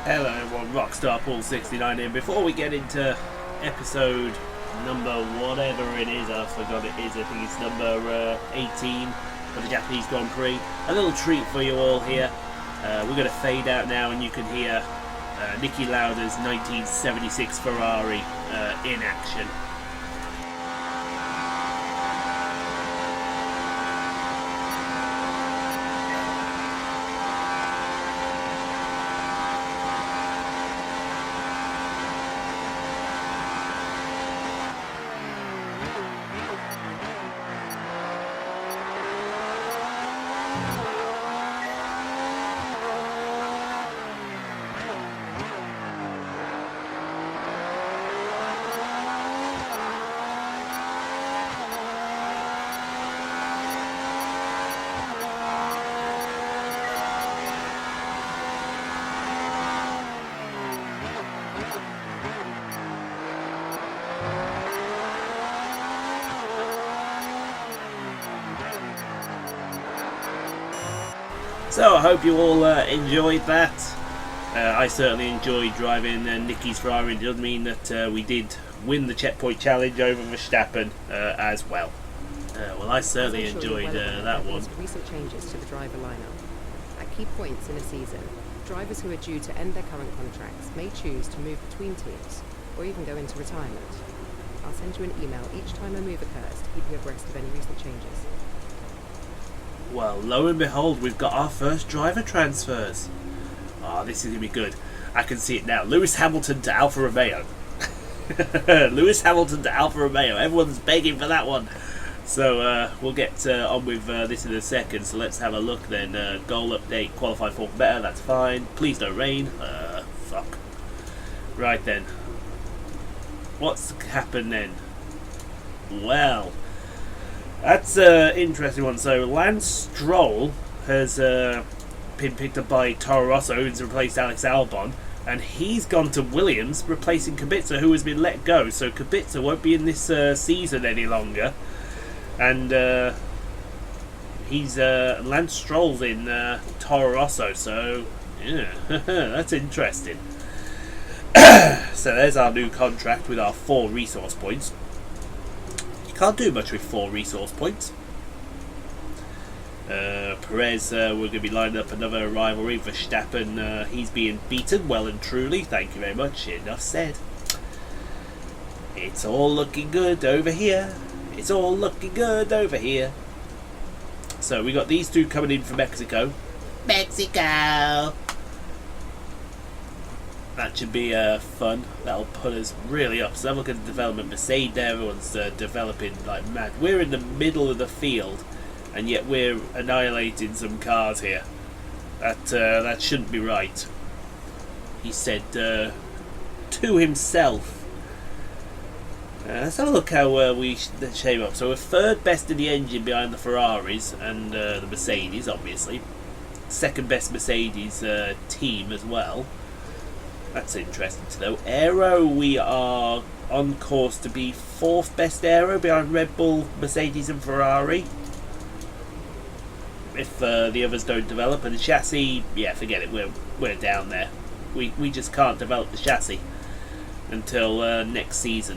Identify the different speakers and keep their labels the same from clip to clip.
Speaker 1: Hello everyone, Rockstar Paul 69 here. Before we get into episode number whatever it is, I forgot it is, I think it's number 18 for the Japanese Grand Prix. A little treat for you all here. We're going to fade out now and you can hear Niki Lauda's 1976 Ferrari in action. So I hope you all enjoyed that. I certainly enjoyed driving Niki's Ferrari. It does mean that we did win the checkpoint challenge over Verstappen as well. Well, I certainly enjoyed that one.
Speaker 2: Recent changes to the driver lineup. At key points in a season, drivers who are due to end their current contracts may choose to move between teams or even go into retirement. I'll send you an email each time a move occurs to keep you abreast of any recent changes.
Speaker 1: Well, lo and behold, we've got our first driver transfers. Oh, this is going to be good. I can see it now. Lewis Hamilton to Alfa Romeo. Lewis Hamilton to Alfa Romeo. Everyone's begging for that one. So we'll get on with this in a second. So let's have a look then. Goal update, qualify for better, that's fine. Please don't rain. Fuck. Right then. What's happened then? Well, that's an interesting one. So Lance Stroll has been picked up by Toro Rosso, who's replaced Alex Albon, and he's gone to Williams, replacing Kubica, who has been let go. So Kubica won't be in this season any longer, and he's Lance Stroll's in Toro Rosso. So yeah, that's interesting. So there's our new contract with our 4 resource points. Can't do much with 4 resource points. Perez, we're going to be lining up another rivalry. Verstappen, he's being beaten well and truly. Thank you very much. Enough said. It's all looking good over here. It's all looking good over here. So we got these 2 coming in from Mexico. Mexico! That should be fun. That'll put us really up. So have a look at the development. Mercedes, everyone's developing like mad. We're in the middle of the field, and yet we're annihilating some cars here. That shouldn't be right. He said to himself. Let's have a look how we shape up. So we're 3rd best in the engine behind the Ferraris and the Mercedes, obviously. 2nd best Mercedes team as well. That's interesting to know. Aero, we are on course to be 4th best aero behind Red Bull, Mercedes and Ferrari. If the others don't develop. And the chassis, yeah, forget it, we're down there. We just can't develop the chassis until next season,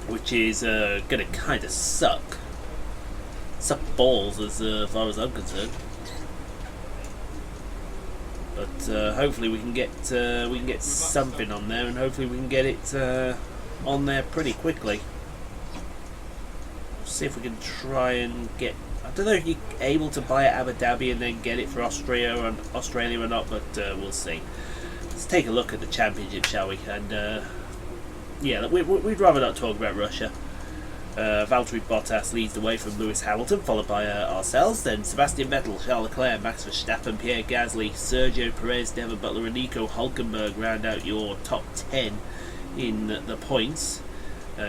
Speaker 1: which is going to kind of suck. Suck balls as far as I'm concerned. But hopefully we can get something on there, and hopefully we can get it on there pretty quickly. See if we can try and get. I don't know if you're able to buy it at Abu Dhabi and then get it for Australia or not, but we'll see. Let's take a look at the championship, shall we? And yeah, we'd rather not talk about Russia. Valtteri Bottas leads the way from Lewis Hamilton, followed by ourselves, then Sebastian Vettel, Charles Leclerc, Max Verstappen, Pierre Gasly, Sergio Perez, Devon Butler and Nico Hülkenberg round out your top 10 in the points.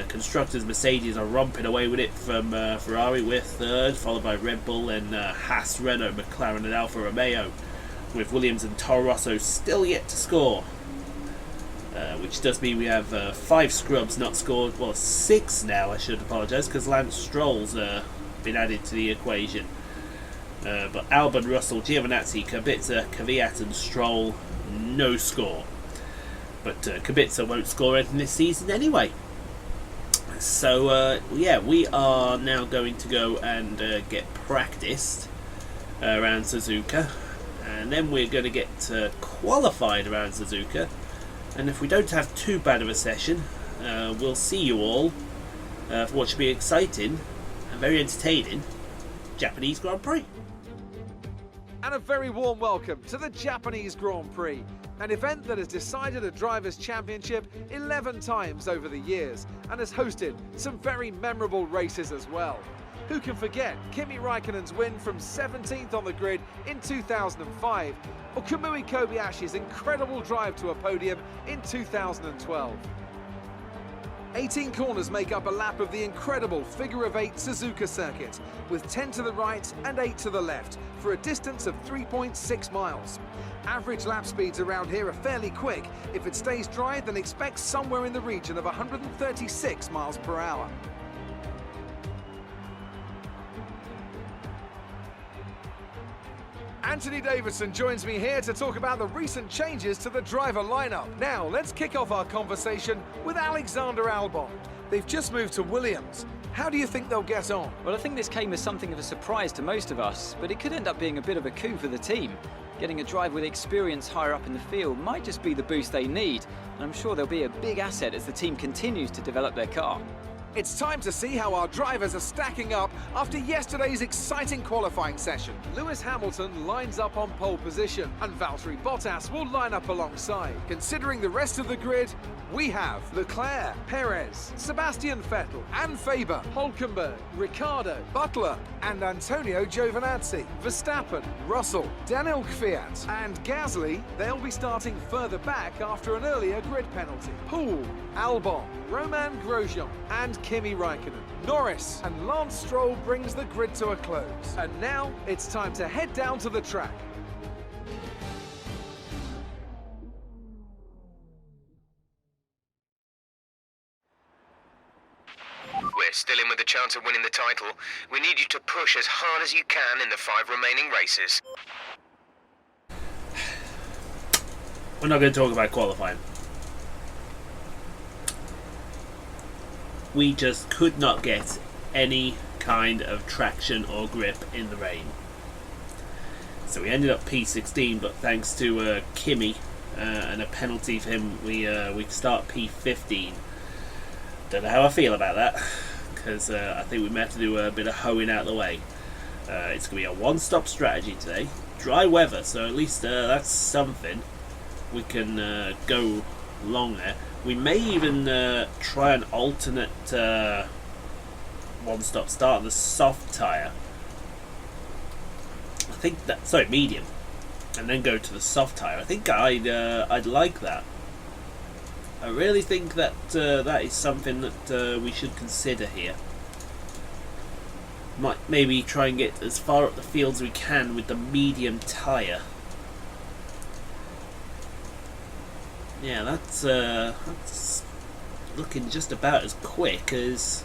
Speaker 1: Constructors, Mercedes are romping away with it from Ferrari. We're 3rd, followed by Red Bull and Haas, Renault, McLaren and Alfa Romeo, with Williams and Toro Rosso still yet to score. Which does mean we have 5 scrubs not scored. Well, 6 now, I should apologise, because Lance Stroll's been added to the equation. But Albon, Russell, Giovinazzi, Kubica, Kvyat and Stroll no score. But Kubica won't score anything this season anyway. So yeah, we are now going to go and get practiced around Suzuka, and then we're going to get qualified around Suzuka, and if we don't have too bad of a session, we'll see you all for what should be exciting and very entertaining Japanese Grand Prix.
Speaker 3: And a very warm welcome to the Japanese Grand Prix, an event that has decided a Drivers' Championship 11 times over the years and has hosted some very memorable races as well. Who can forget Kimi Raikkonen's win from 17th on the grid in 2005, or Kamui Kobayashi's incredible drive to a podium in 2012. 18 corners make up a lap of the incredible figure-of-8 Suzuka circuit, with 10 to the right and 8 to the left, for a distance of 3.6 miles. Average lap speeds around here are fairly quick. If it stays dry, then expect somewhere in the region of 136 miles per hour. Anthony Davidson joins me here to talk about the recent changes to the driver lineup. Now, let's kick off our conversation with Alexander Albon. They've just moved to Williams. How do you think they'll get on?
Speaker 4: Well, I think this came as something of a surprise to most of us, but it could end up being a bit of a coup for the team. Getting a driver with experience higher up in the field might just be the boost they need, and I'm sure they'll be a big asset as the team continues to develop their car.
Speaker 3: It's time to see how our drivers are stacking up after yesterday's exciting qualifying session. Lewis Hamilton lines up on pole position, and Valtteri Bottas will line up alongside. Considering the rest of the grid, we have Leclerc, Perez, Sebastian Vettel, and Faber, Hülkenberg, Ricciardo, Butler, and Antonio Giovinazzi. Verstappen, Russell, Daniel Kvyat, and Gasly, they'll be starting further back after an earlier grid penalty. Poole, Albon, Romain Grosjean, and Kimi Raikkonen. Norris and Lance Stroll brings the grid to a close. And now it's time to head down to the track.
Speaker 5: We're still in with a chance of winning the title. We need you to push as hard as you can in the 5 remaining races.
Speaker 1: We're not going to talk about qualifying. We just could not get any kind of traction or grip in the rain. So we ended up P16, but thanks to Kimi and a penalty for him, we could start P15. Don't know how I feel about that, because I think we may have to do a bit of hoeing out of the way. It's going to be a one-stop strategy today. Dry weather, so at least that's something. We can go long there. We may even try an alternate one-stop start on the soft tyre. I think that, sorry, medium, and then go to the soft tyre. I think I'd like that. I really think that that is something that we should consider here. Might maybe try and get as far up the field as we can with the medium tyre. Yeah, that's looking just about as quick as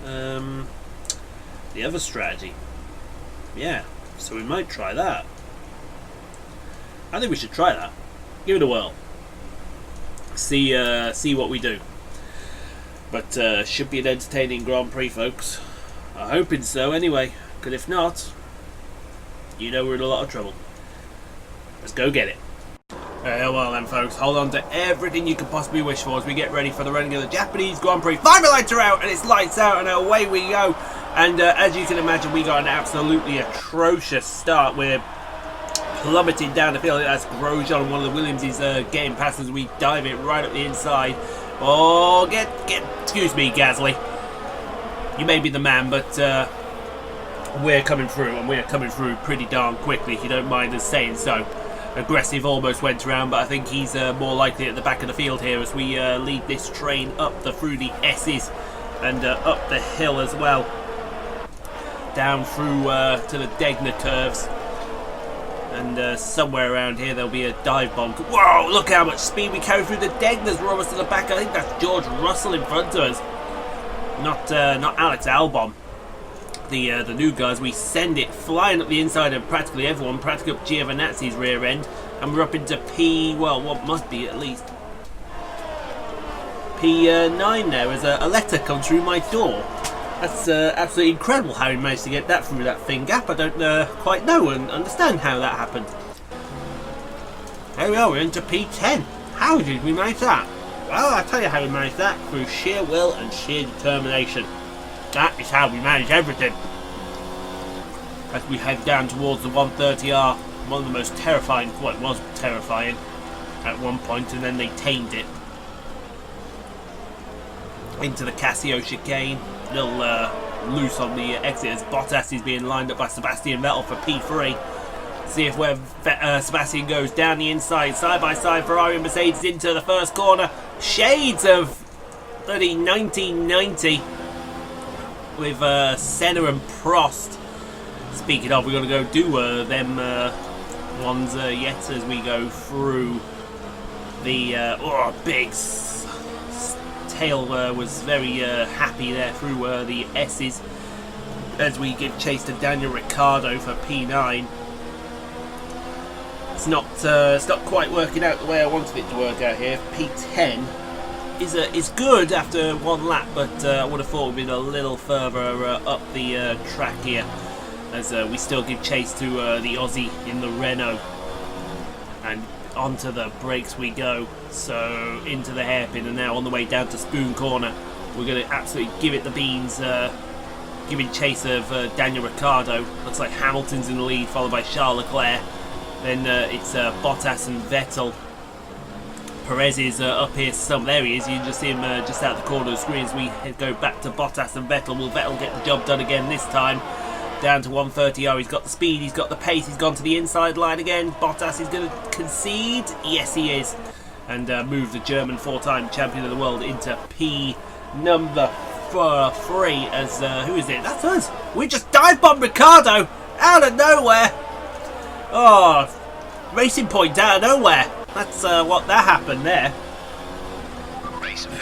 Speaker 1: the other strategy. Yeah, so we might try that. I think we should try that. Give it a whirl. See what we do. But should be an entertaining Grand Prix, folks. I'm hoping so anyway, because if not, you know we're in a lot of trouble. Let's go get it. Well then, folks, hold on to everything you could possibly wish for as we get ready for the running of the Japanese Grand Prix. Final lights are out and it's lights out and away we go. And as you can imagine, we got an absolutely atrocious start. We're plummeting down the field. That's Grosjean, one of the Williamses, getting past as we dive it right up the inside. Oh, excuse me, Gasly. You may be the man, but we're coming through, and we're coming through pretty darn quickly, if you don't mind us saying so. Aggressive almost went around, but I think he's more likely at the back of the field here as we lead this train up through the S's and up the hill as well. Down through to the Degner curves. And somewhere around here there'll be a dive bomb. Whoa, look how much speed we carry through the Degners. We're almost to the back. I think that's George Russell in front of us. Not Alex Albon. the new guys. We send it flying up the inside of practically everyone, practically up Giovinazzi's rear end, and we're up into what must be at least P9 now, as a letter comes through my door. That's absolutely incredible how he managed to get that through that thin gap. I don't quite know and understand how that happened. There we are, we're into P10. How did we manage that? Well, I'll tell you how we managed that, through sheer will and sheer determination. That is how we manage everything. As we head down towards the 130R, one of the most terrifying, well, it was terrifying at one point, and then they tamed it. Into the Casio chicane, a little loose on the exit as Bottas is being lined up by Sebastian Vettel for P3. See if where Sebastian goes down the inside, side by side, Ferrari and Mercedes into the first corner. Shades of bloody 1990 with Senna and Prost. Speaking of, we're going to go do them ones yet as we go through the big tail was very happy there through the S's as we give chase to Daniel Ricciardo for P9. It's not quite working out the way I wanted it to work out here. P10 is good after one lap, but I would have thought we'd been a little further up the track here, as we still give chase to the Aussie in the Renault, and onto the brakes we go. So into the hairpin, and now on the way down to Spoon Corner, we're going to absolutely give it the beans, giving chase of Daniel Ricciardo. Looks like Hamilton's in the lead, followed by Charles Leclerc. Then it's Bottas and Vettel. Perez is up here. There he is. You can just see him just out the corner of the screen as we go back to Bottas and Vettel. Will Vettel get the job done again this time? Down to 130. He's got the speed, he's got the pace, he's gone to the inside line again. Bottas is going to concede. Yes, he is. And move the German four-time champion of the world into P number 3 as, who is it? That's us. We just dive-bombed Ricciardo out of nowhere. Oh, racing point out of nowhere. That's what that happened there.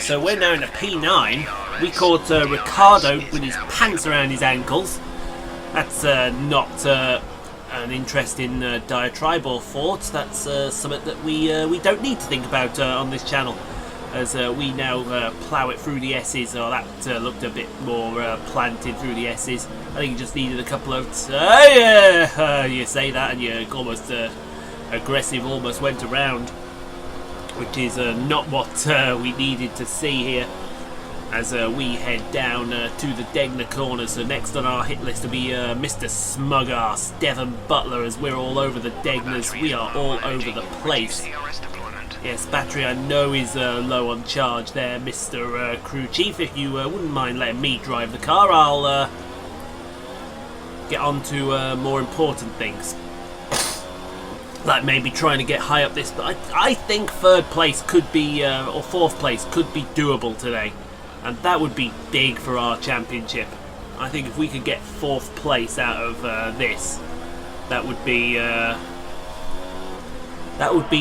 Speaker 1: So we're now in a P9. We caught Ricciardo with his pants around his ankles. That's not an interesting diatribe or thought. That's something that we don't need to think about on this channel, as we now plough it through the S's. Oh, that looked a bit more planted through the S's. I think you just needed a couple of... you say that and you're almost aggressive, almost went around, which is not what we needed to see here, as we head down to the Degner corner. So next on our hit list will be Mr. Smug-Ass, Devon Butler, as we're all over the Degners. We are all over the place. Yes, battery I know is low on charge there, Mr. Crew Chief. If you wouldn't mind letting me drive the car, I'll get on to more important things. Like maybe trying to get high up this, but I think third place could be, or fourth place could be doable today. And that would be big for our championship. I think if we could get fourth place out of this, that would be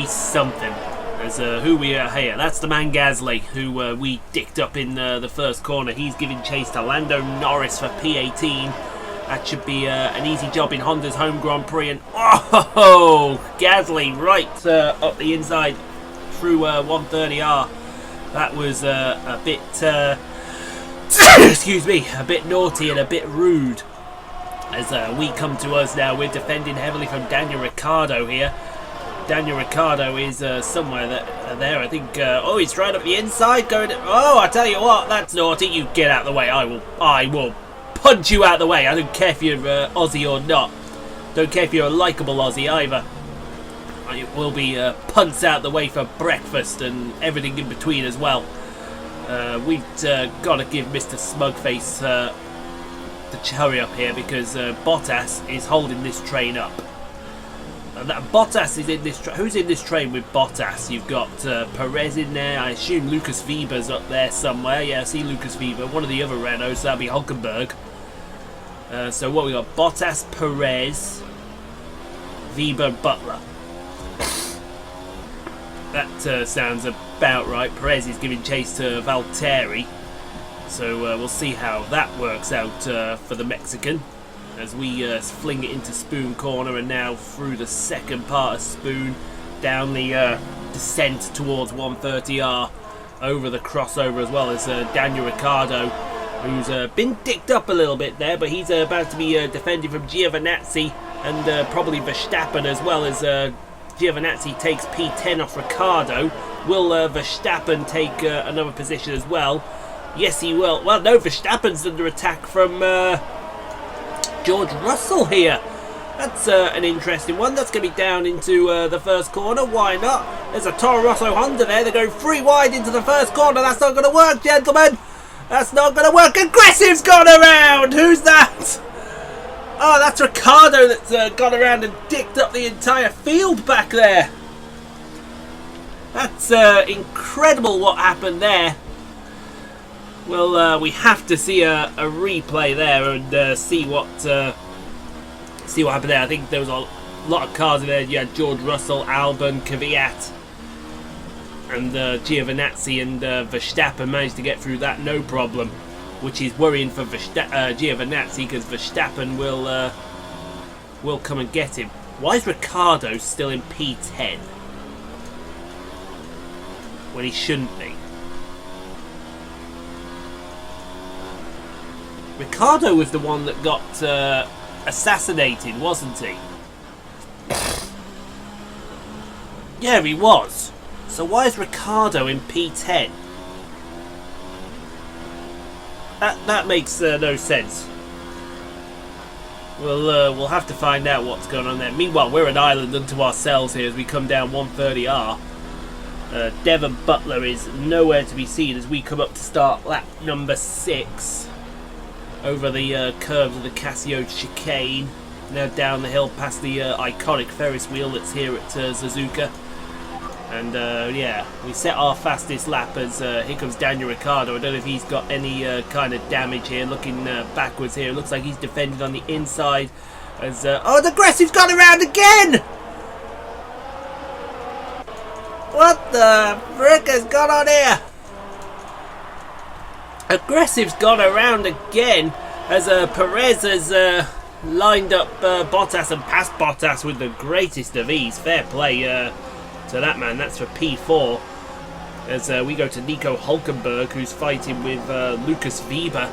Speaker 1: something. As who we are here, that's the man Gasly, who we dicked up in the first corner. He's giving chase to Lando Norris for P18. That should be an easy job in Honda's home Grand Prix. And oh, Gasly right up the inside through 130R. That was a bit, excuse me, a bit naughty and a bit rude. As we come to us now, we're defending heavily from Daniel Ricciardo here. Daniel Ricciardo is somewhere there, I think. Oh, he's right up the inside, going. Oh, I tell you what, that's naughty. You get out of the way. I will punch you out of the way. I don't care if you're Aussie or not. Don't care if you're a likeable Aussie either. It will be punts out the way for breakfast and everything in between as well. We've got to give Mr. Smugface the hurry up here, because Bottas is holding this train up. And that Bottas is in this. Who's in this train with Bottas? You've got Perez in there. I assume Lucas Weber's up there somewhere. Yeah, I see Lucas Weber. One of the other Renaults, that'll be Hulkenberg. So what we got? Bottas, Perez, Weber, Butler. That sounds about right. Perez is giving chase to Valtteri. So we'll see how that works out for the Mexican as we fling it into Spoon Corner, and now through the second part of Spoon, down the descent towards 130R, over the crossover as well as Daniel Ricciardo, who's been dicked up a little bit there, but he's about to be defended from Giovinazzi and probably Verstappen as well, as Giovinazzi takes P10 off Ricciardo. Will Verstappen take another position as well? Yes, he will. Well, no, Verstappen's under attack from George Russell here. That's an interesting one. That's going to be down into the first corner. Why not? There's a Toro Rosso Honda there. They're going 3 wide into the first corner. That's not going to work, gentlemen. That's not going to work. Aggressive's gone around. Who's that? Oh, that's Ricciardo that's gone around and dicked up the entire field back there. That's incredible what happened there. Well, we have to see a replay there and see what happened there. I think there was a lot of cars in there. You had George Russell, Albon, Kvyat, and Giovinazzi and Verstappen managed to get through that no problem, which is worrying for Giovinazzi, because Verstappen will come and get him. Why is Ricciardo still in P10 when he shouldn't be? Ricciardo was the one that got assassinated, wasn't he? Yeah, he was. So why is Ricciardo in P10? That makes no sense. We'll have to find out what's going on there. Meanwhile, we're an island unto ourselves here as we come down 130R. Devon Butler is nowhere to be seen as we come up to start lap number 6. Over the curves of the Casio chicane, now down the hill past the iconic Ferris wheel that's here at Suzuka. And yeah, we set our fastest lap as here comes Daniel Ricciardo. I don't know if he's got any kind of damage here. Looking backwards here, it looks like he's defended on the inside. As oh, the aggressive's gone around again! What the frick has gone on here? Aggressive's gone around again as Perez has lined up Bottas and passed Bottas with the greatest of ease. Fair play to that man. That's for P4 as we go to Nico Hülkenberg, who's fighting with Lucas Weber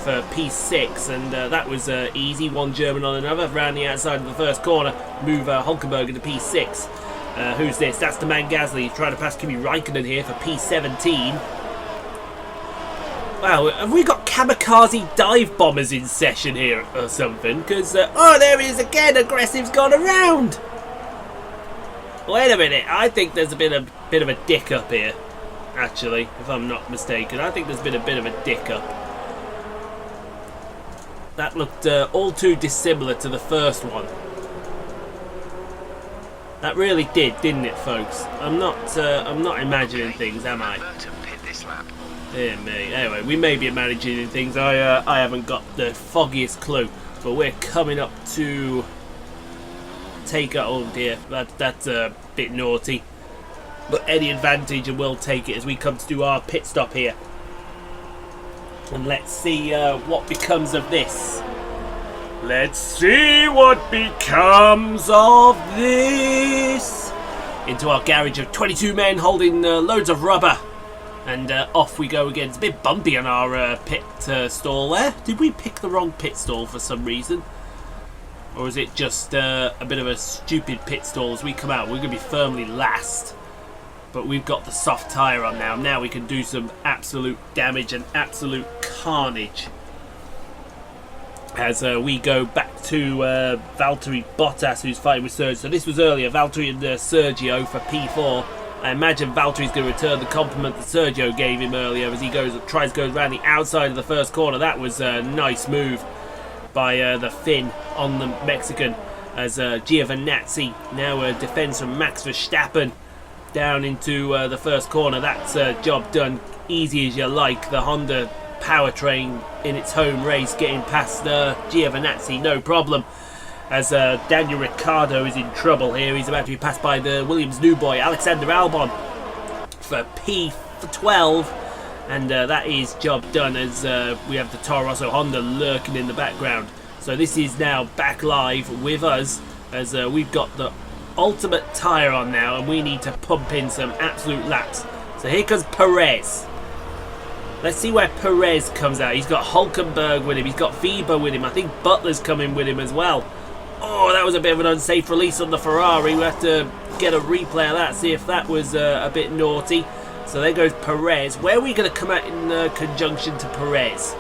Speaker 1: for P6, and that was easy. One German on another around the outside of the first corner, move Hülkenberg into P6. Who's this? That's the man Gasly. He's trying to pass Kimi Raikkonen here for P17. Wow, have we got kamikaze dive bombers in session here or something? Because, oh, there he is again. Aggressive's gone around. Wait a minute. I think there's been a bit of a dick up here, actually, if I'm not mistaken. I think there's been a bit of a dick up. That looked all too dissimilar to the first one. That really did, didn't it, folks? I'm not imagining things, am I? Dear me. Anyway, we may be imagining things. I haven't got the foggiest clue. But we're coming up to take it. Oh dear, that's a bit naughty. But any advantage, and we'll take it as we come to do our pit stop here. And let's see what becomes of this. Let's see what becomes of this. Into our garage of 22 men holding loads of rubber. And off we go again. It's a bit bumpy on our pit stall there. Did we pick the wrong pit stall for some reason? Or is it just a bit of a stupid pit stall as we come out? We're going to be firmly last. But we've got the soft tyre on now. Now we can do some absolute damage and absolute carnage. As we go back to Valtteri Bottas, who's fighting with Sergio. So this was earlier, Valtteri and Sergio for P4. I imagine Valtteri's going to return the compliment that Sergio gave him earlier as he tries to go around the outside of the first corner. That was a nice move by the Finn on the Mexican, as Giovinazzi now defends from Max Verstappen down into the first corner. That's job done, easy as you like. The Honda powertrain in its home race getting past Giovinazzi, no problem. As Daniel Ricciardo is in trouble here. He's about to be passed by the Williams new boy, Alexander Albon, for P12. and that is job done, as we have the Toro Rosso Honda lurking in the background. So this is now back live with us, as we've got the ultimate tyre on now, and we need to pump in some absolute laps. So here comes Perez. Let's see where Perez comes out. He's got Hulkenberg with him, he's got Weber with him, I think Butler's coming with him as well. Oh, that was a bit of an unsafe release on the Ferrari. We have to get a replay of that, see if that was a bit naughty. So there goes Perez. Where are we going to come out in conjunction to Perez?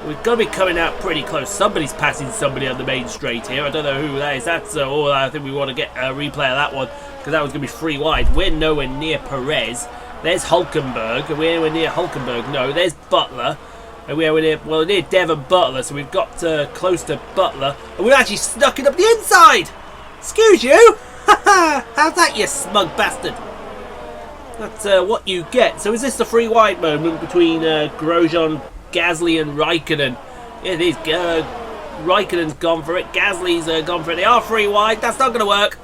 Speaker 1: We've got to be coming out pretty close. Somebody's passing somebody on the main straight here. I don't know who that is. That's all. I think we want to get a replay of that one, because that was going to be free wide. We're nowhere near Perez. There's Hulkenberg. We're near Hulkenberg. No, there's Butler. And we're near Devon Butler, so we've got close to Butler. And we've actually snuck it up the inside! Excuse you! How's that, you smug bastard? That's what you get. So is this the free wide moment between Grosjean, Gasly and Raikkonen? Yeah, it is. Raikkonen's gone for it. Gasly's gone for it. They are free wide. That's not going to work.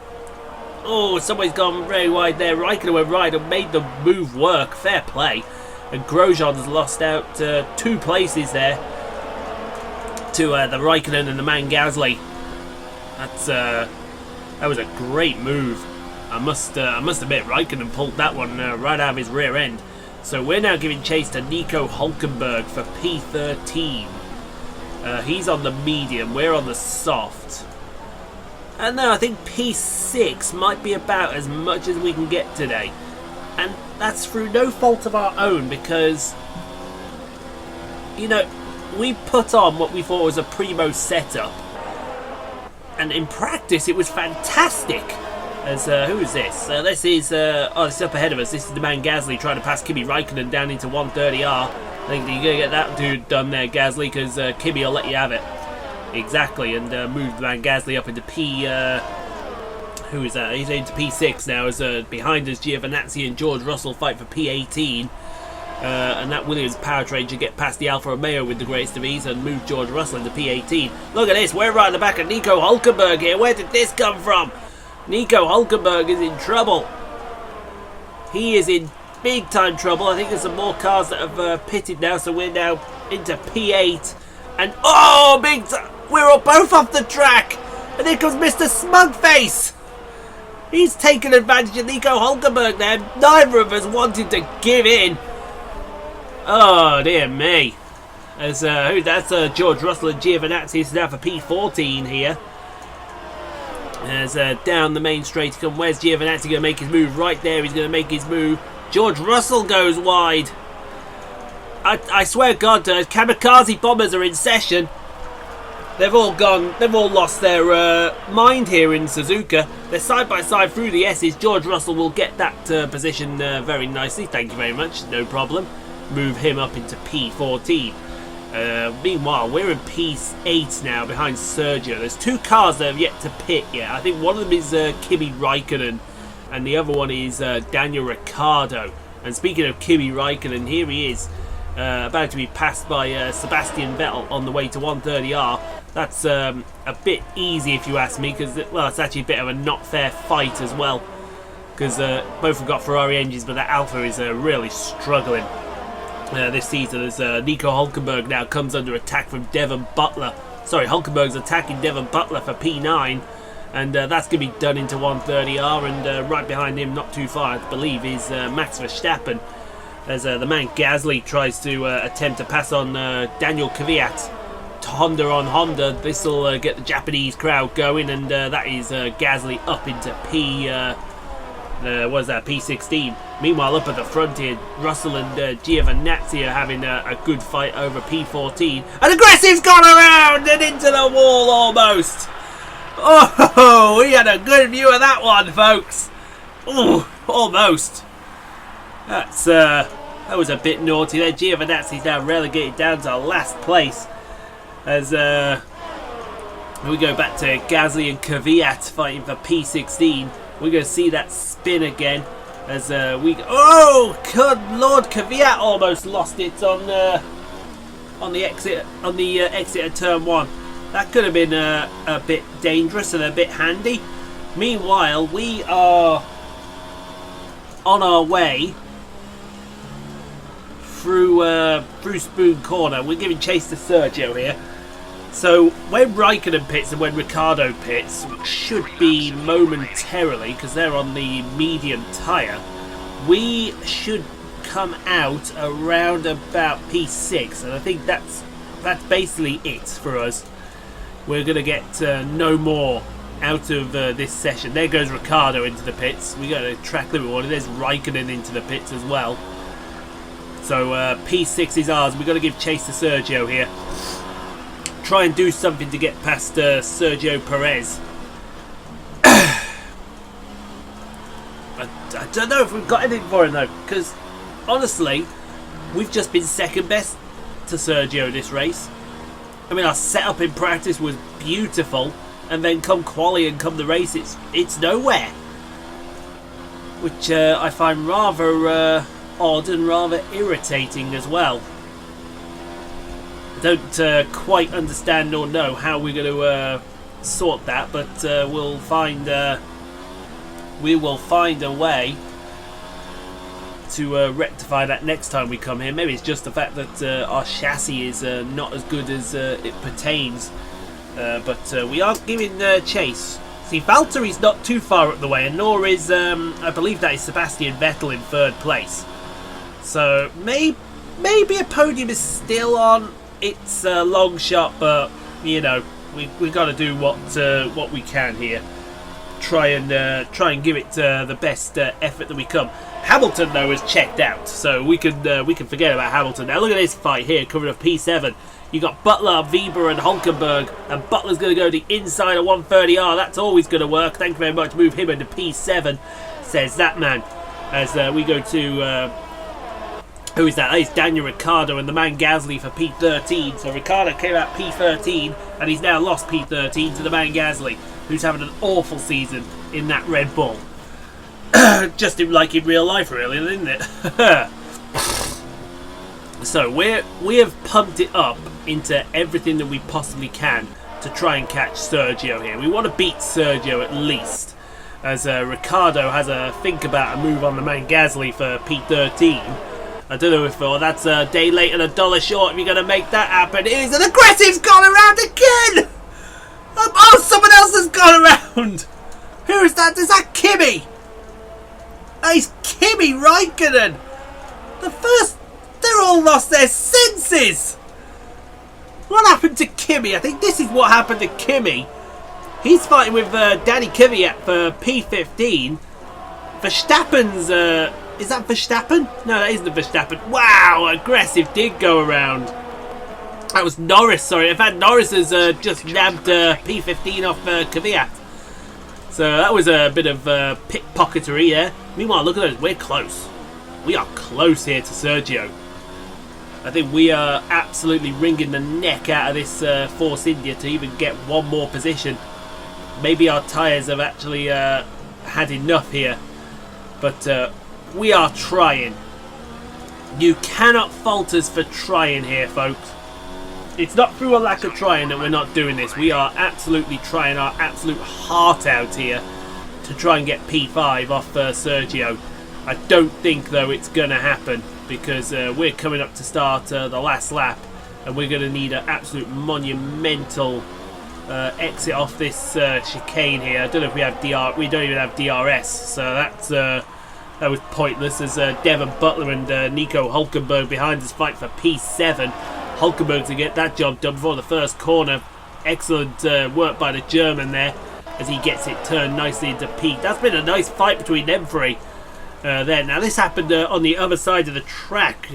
Speaker 1: Oh, somebody's gone very wide there. Raikkonen went right and made the move work. Fair play. And Grosjean's lost out 2 places there to the Raikkonen and the man Gasly. That was a great move. I must admit, Raikkonen pulled that one right out of his rear end. So we're now giving chase to Nico Hulkenberg for P13. He's on the medium. We're on the soft. And now I think P6 might be about as much as we can get today. And that's through no fault of our own, because, you know, we put on what we thought was a primo setup. And in practice, it was fantastic. As, who is this? This is up ahead of us. This is the man Gasly trying to pass Kimi Raikkonen down into 130R. I think you're going to get that dude done there, Gasly, because Kimi will let you have it. Exactly, and move the man Gasly up into who is that? He's into P6 now, as behind us Giovinazzi and George Russell fight for P18. And that Williams powertrain should get past the Alfa Romeo with the greatest of ease and move George Russell into P18. Look at this, we're right at the back of Nico Hulkenberg here. Where did this come from? Nico Hulkenberg is in trouble. He is in big time trouble. I think there's some more cars that have pitted now, so we're now into P8. And oh, big time! We're all both off the track! And here comes Mr. Smugface! He's taken advantage of Nico Hulkenberg there. Neither of us wanted to give in. Oh dear me. As that's George Russell and Giovinazzi. It's now for P14 here. As down the main straight to come. Where's Giovinazzi going to make his move? Right there, he's going to make his move. George Russell goes wide. I swear to God, Kamikaze bombers are in session. They've all gone. They've all lost their mind here in Suzuka. They're side by side through the S's. George Russell will get that position very nicely. Thank you very much. No problem. Move him up into P14. Meanwhile, we're in P8 now behind Sergio. There's 2 cars that have yet to pit yet. I think one of them is Kimi Raikkonen, and the other one is Daniel Ricciardo. And speaking of Kimi Raikkonen, here he is. About to be passed by Sebastian Vettel on the way to 130R. That's a bit easy if you ask me, because it's actually a bit of a not fair fight as well, because both have got Ferrari engines, but that Alfa is really struggling this season, as Nico Hulkenberg now comes under attack from Devon Butler. Sorry, Hulkenberg's attacking Devon Butler for P9, and that's going to be done into 130R, and right behind him, not too far, I believe, is Max Verstappen. As the man Gasly tries to attempt to pass on Daniel Kvyat. Honda on Honda. This will get the Japanese crowd going, and that is Gasly up into P16. Meanwhile, up at the front here, Russell and Giovinazzi are having a good fight over P14. And Aggressive's gone around and into the wall almost. Oh, we had a good view of that one, folks. Oh, almost. That was a bit naughty there. Giovinazzi's now relegated down to last place. As we go back to Gasly and Kvyat fighting for P16. We're going to see that spin again. As oh, good Lord, Kvyat almost lost it on the exit of turn 1. That could have been a bit dangerous and a bit handy. Meanwhile, we are on our way through Spoon Corner. We're giving chase to Sergio here. So when Raikkonen pits and when Ricciardo pits, which should be momentarily because they're on the medium tyre, we should come out around about P6, and I think that's basically it for us. We're going to get no more out of this session. There goes Ricciardo into the pits. We got a track limit warning. There's Raikkonen into the pits as well. So P6 is ours. We've got to give chase to Sergio here. Try and do something to get past Sergio Perez. I don't know if we've got anything for him though, because honestly, we've just been second best to Sergio this race. I mean, our setup in practice was beautiful, and then come quali and come the race, it's nowhere. Which I find rather odd and rather irritating as well. I don't quite understand or know how we're going to sort that, but we will find a way to rectify that next time we come here. Maybe it's just the fact that our chassis is not as good as it pertains, but we are giving chase. See, Valtteri's not too far up the way, and nor is I believe that is Sebastian Vettel in third place. So maybe a podium is still on. It's a long shot, but you know, we've got to do what we can here. Try and give it the best effort that we come. Hamilton though is checked out, so we can forget about Hamilton. Now look at this fight here, covering up P7. You got Butler, Weber, and Hulkenberg, and Butler's going to go to the inside of 130R. That's always going to work. Thank you very much. Move him into P7, says that man. As we go to who is that? It's Daniel Ricciardo and the man Gasly for P13. So Ricciardo came out P13, and he's now lost P13 to the man Gasly, who's having an awful season in that Red Bull. Just like in real life, really, isn't it? So we have pumped it up into everything that we possibly can to try and catch Sergio here. We want to beat Sergio at least, as Ricciardo has a think about a move on the man Gasly for P13. I don't know if that's a day late and $1 short if you're going to make that happen. It is an aggressive's gone around again! Oh, someone else has gone around! Who is that? Is that Kimi? Oh, it's Kimi Raikkonen! They're all lost their senses! What happened to Kimi? I think this is what happened to Kimi. He's fighting with Danny Kvyat for P15. Verstappen's... is that Verstappen? No, that isn't Verstappen. Wow, aggressive did go around. That was Norris, sorry. In fact, Norris has just nabbed P15 off Kvyat. So that was a bit of pickpocketery there. Meanwhile, look at those. We're close. We are close here to Sergio. I think we are absolutely wringing the neck out of this Force India to even get one more position. Maybe our tyres have actually had enough here. But we are trying. You cannot fault us for trying here, folks. It's not through a lack of trying that we're not doing this. We are absolutely trying our absolute heart out here to try and get P5 off Sergio. I don't think, though, it's going to happen because we're coming up to start the last lap, and we're going to need an absolute monumental exit off this chicane here. I don't know if we have DR. We don't even have DRS, so that was pointless. As Devon Butler and Nico Hulkenberg behind us fight for P7. Hulkenberg to get that job done before the first corner. Excellent work by the German there as he gets it turned nicely into P. That's been a nice fight between them three there. Now this happened on the other side of the track.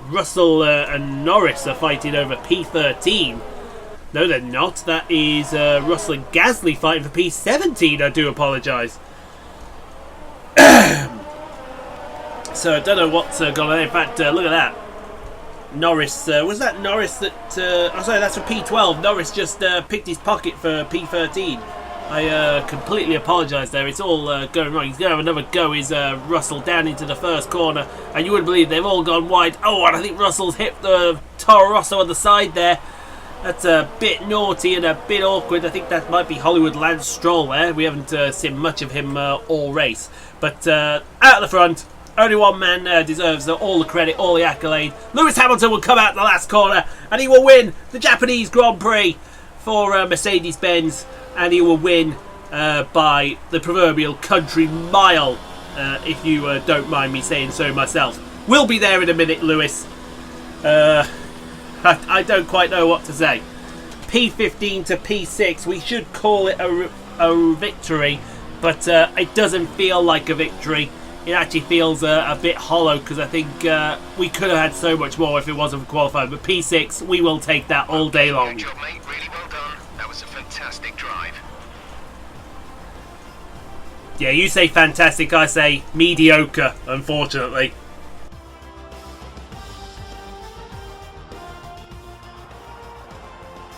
Speaker 1: Russell and Norris are fighting over P13. No, they're not. That is Russell and Gasly fighting for P17. I do apologise. So I don't know what's gone on. In fact, look at that. Norris, was that Norris that... oh, sorry, that's for P12. Norris just picked his pocket for P13. I completely apologise there. It's all going wrong. He's going to have another go. Is Russell down into the first corner. And you wouldn't believe they've all gone wide. Oh, and I think Russell's hit the Toro Rosso on the side there. That's a bit naughty and a bit awkward. I think that might be Hollywood Lance Stroll there. We haven't seen much of him all race. But out of the front, Only one man deserves all the credit, all the accolade. Lewis Hamilton will come out the last corner and he will win the Japanese Grand Prix for Mercedes-Benz, and he will win by the proverbial country mile, if you don't mind me saying so myself. We'll be there in a minute, Lewis. I don't quite know what to say. P15 to P6, we should call it a victory, but it doesn't feel like a victory. It actually feels a bit hollow, because I think we could have had so much more if it wasn't for qualifying. But P6, we will take that all day long.
Speaker 5: Good job, mate. Really well done. That was a fantastic drive.
Speaker 1: Yeah, you say fantastic, I say mediocre, unfortunately.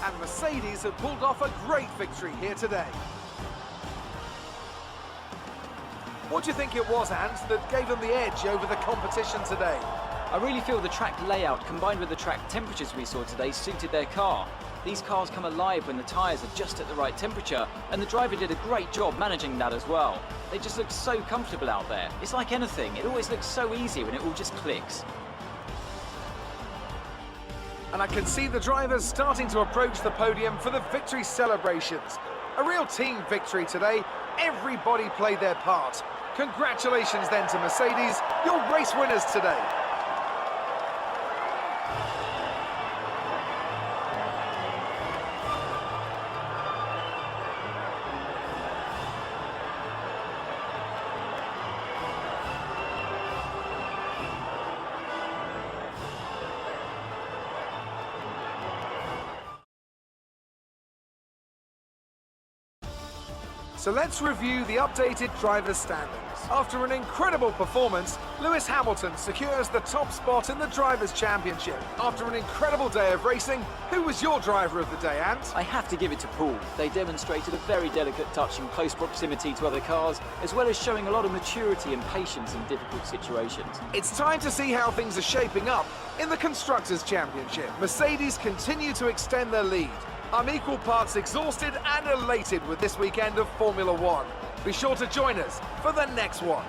Speaker 3: And Mercedes have pulled off a great victory here today. What do you think it was, Ant, that gave them the edge over the competition today?
Speaker 4: I really feel the track layout combined with the track temperatures we saw today suited their car. These cars come alive when the tyres are just at the right temperature, and the driver did a great job managing that as well. They just look so comfortable out there. It's like anything, it always looks so easy when it all just clicks.
Speaker 3: And I can see the drivers starting to approach the podium for the victory celebrations. A real team victory today. Everybody played their part. Congratulations then to Mercedes, your race winners today. So let's review the updated driver's standings. After an incredible performance, Lewis Hamilton secures the top spot in the Drivers' Championship. After an incredible day of racing, who was your driver of the day, Ant?
Speaker 4: I have to give it to Paul. They demonstrated a very delicate touch in close proximity to other cars, as well as showing a lot of maturity and patience in difficult situations.
Speaker 3: It's time to see how things are shaping up in the Constructors' Championship. Mercedes continue to extend their lead. I'm equal parts exhausted and elated with this weekend of Formula One. Be sure to join us for the next one.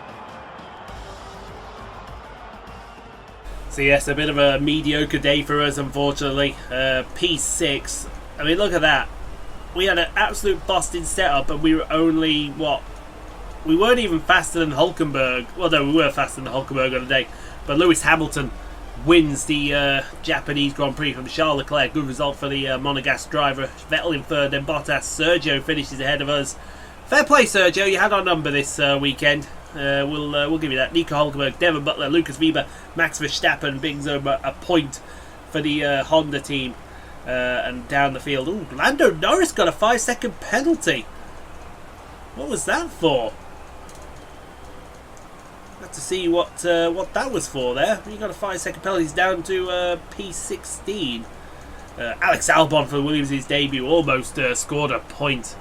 Speaker 1: So yes, a bit of a mediocre day for us, unfortunately. P6. I mean, look at that. We had an absolute busting setup, and we were only, what? We weren't even faster than Hulkenberg. Well, no, we were faster than Hulkenberg on the day. But Lewis Hamilton wins the Japanese Grand Prix from Charles Leclerc. Good result for the Monegasque driver. Vettel in third, then Bottas. Sergio finishes ahead of us. Fair play, Sergio. You had our number this weekend. We'll give you that. Nico Hulkenberg, Devon Butler, Lucas Weber, Max Verstappen brings over a point for the Honda team. And down the field, ooh, Lando Norris got a 5-second penalty. What was that for? To see what that was for there. You got a 5-second penalty. He's down to P16. Alex Albon for Williams' debut almost scored a point.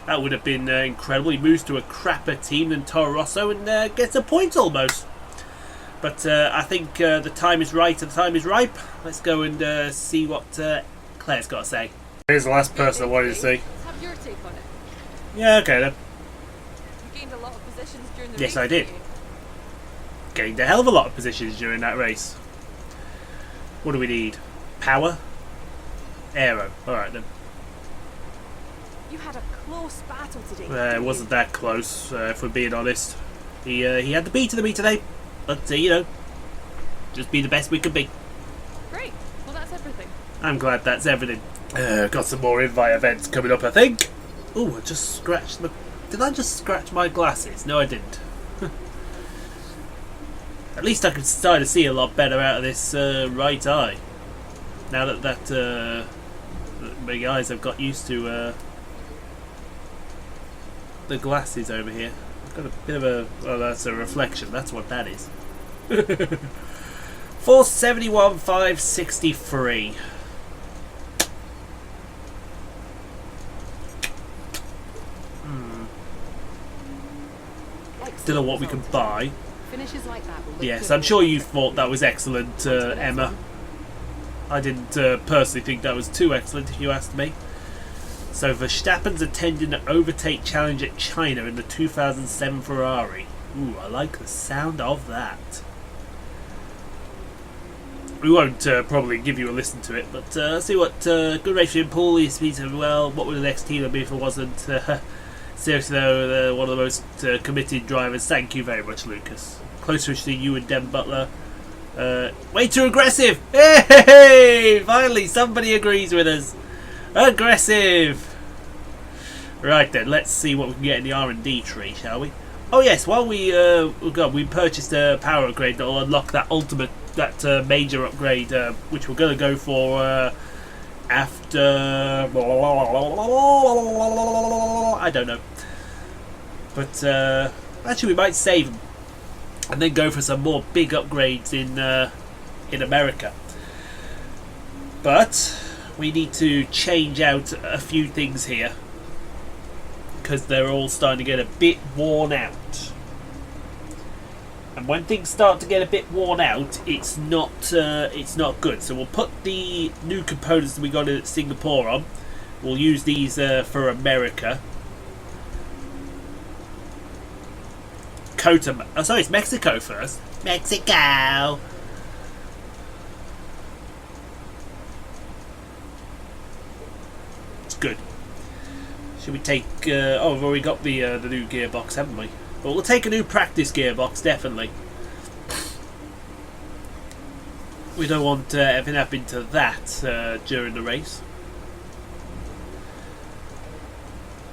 Speaker 1: That would have been incredible. He moves to a crapper team than Toro Rosso and gets a point almost. But I think the time is right and the time is ripe. Let's go and see what Claire's got to say. Here's the last person I wanted to see.
Speaker 6: Let's have your take on it.
Speaker 1: Yeah, okay then.
Speaker 6: You gained a lot of positions during the race.
Speaker 1: Yes, I did. Gained a hell of a lot of positions during that race. What do we need? Power? Aero. Alright then.
Speaker 6: You had a close battle today.
Speaker 1: It wasn't that close, if we're being honest. He had the beat of me today. But, you know, just be the best we could be.
Speaker 6: Great. Well, that's everything.
Speaker 1: I'm glad that's everything. Got some more invite events coming up, I think. Ooh, I just scratched my... Did I just scratch my glasses? No, I didn't. At least I can start to see a lot better out of this right eye. Now that my eyes have got used to the glasses over here. I've got a bit of a... Well, that's a reflection. That's what that is. 471, 563. Don't know what we can buy.
Speaker 2: Finishes like that will look
Speaker 1: Yes,
Speaker 2: good.
Speaker 1: I'm sure you thought that was excellent, Emma. I didn't personally think that was too excellent, if you asked me. So Verstappen's attending an overtake challenge at China in the 2007 Ferrari. Ooh, I like the sound of that. We won't probably give you a listen to it, but see what good race for him. Paul is speaking well. What would the next team be if it wasn't? Seriously though, one of the most committed drivers. Thank you very much, Lucas. Closer to you and Dem Butler. Way too aggressive! Hey! Finally, somebody agrees with us. Aggressive! Right then, let's see what we can get in the R&D tree, shall we? Oh yes, while we purchased a power upgrade that will unlock that major upgrade, which we're going to go for after... I don't know. But actually we might save them and then go for some more big upgrades in America. But we need to change out a few things here, because they're all starting to get a bit worn out. And when things start to get a bit worn out, it's not good. So we'll put the new components that we got in Singapore on. We'll use these for America. Sorry, it's Mexico first. Mexico. It's good. Should we take... oh, we've already got the new gearbox, haven't we? But we'll take a new practice gearbox, definitely. We don't want anything happening to that during the race.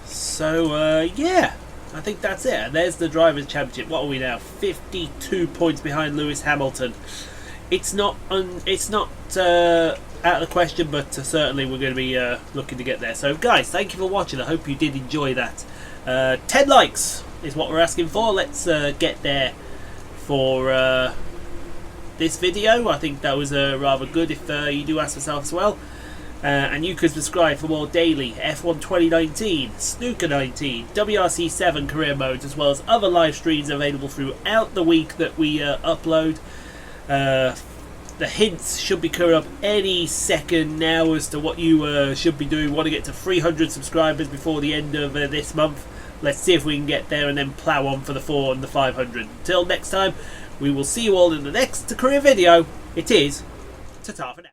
Speaker 1: So, yeah. I think that's it. And there's the Drivers' Championship. What are we now? 52 points behind Lewis Hamilton. It's not out of the question, but certainly we're going to be looking to get there. So guys, thank you for watching. I hope you did enjoy that. 10 likes is what we're asking for. Let's get there for this video. I think that was rather good if you do ask yourself as well. And you can subscribe for more daily F1 2019, Snooker 19, WRC7 career modes, as well as other live streams available throughout the week that we upload. The hints should be coming up any second now as to what you should be doing. We want to get to 300 subscribers before the end of this month. Let's see if we can get there and then plough on for the 400 and the 500. Until next time, we will see you all in the next career video. It is ta-ta for now.